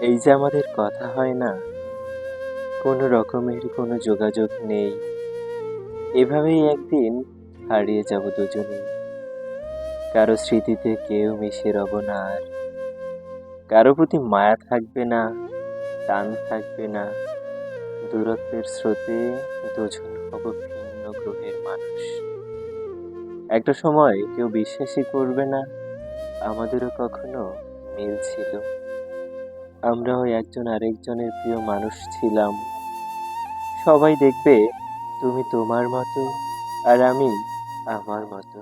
এই যে আমাদের কথা হয় না, কোনো রকমের কোনো যোগাযোগ নেই। এভাবেই একদিন হারিয়ে যাব দুজনেই। কারো স্মৃতিতে কেউ মিশে রব না আর। কারো প্রতি মায়া থাকবে না, টান থাকবে না। দূরত্বের স্রোতে দুজন হব ভিন্ন গ্রহের মানুষ। একটা সময় কেউ বিশ্বাসই করবে না আমাদেরও কখনো মিল ছিল। আমরাও একজন আরেকজনের প্রিয় মানুষ ছিলাম। সবাই দেখবে তুমি তোমার মতো আর আমি আমার মতো।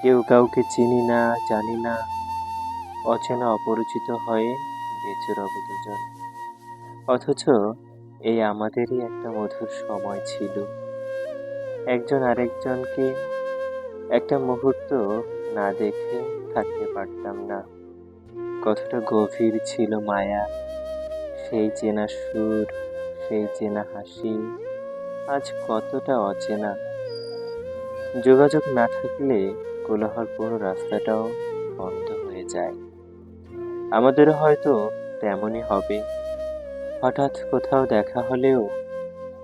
কেউ কাউকে চিনি না, জানি না, অচেনা অপরিচিত হয়ে বেঁচে রব দুজন। অথচ এই আমাদেরই একটা মধুর সময় ছিল। একজন আরেকজনকে একটা মুহূর্ত না দেখে থাকতে পারতাম না। কতটা গভীর ছিল মায়া, সেই চেনা সুর, সেই চেনা হাসি, আজ কতটা অচেনা। যোগাযোগ না থাকলে কোলাহলপূর্ণ রাস্তাটাও বন্ধ হয়ে যায়। আমাদেরও হয়তো তেমনই হবে। হঠাৎ কোথাও দেখা হলেও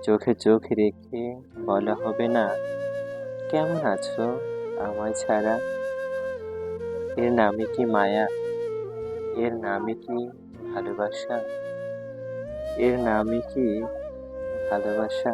চোখে চোখ রেখে বলা হবে না, কেমন আছো আমায় ছাড়া। এর নামে কি মায়া, এর নামে কি ভালোবাসা, এর নামে কি ভালোবাসা।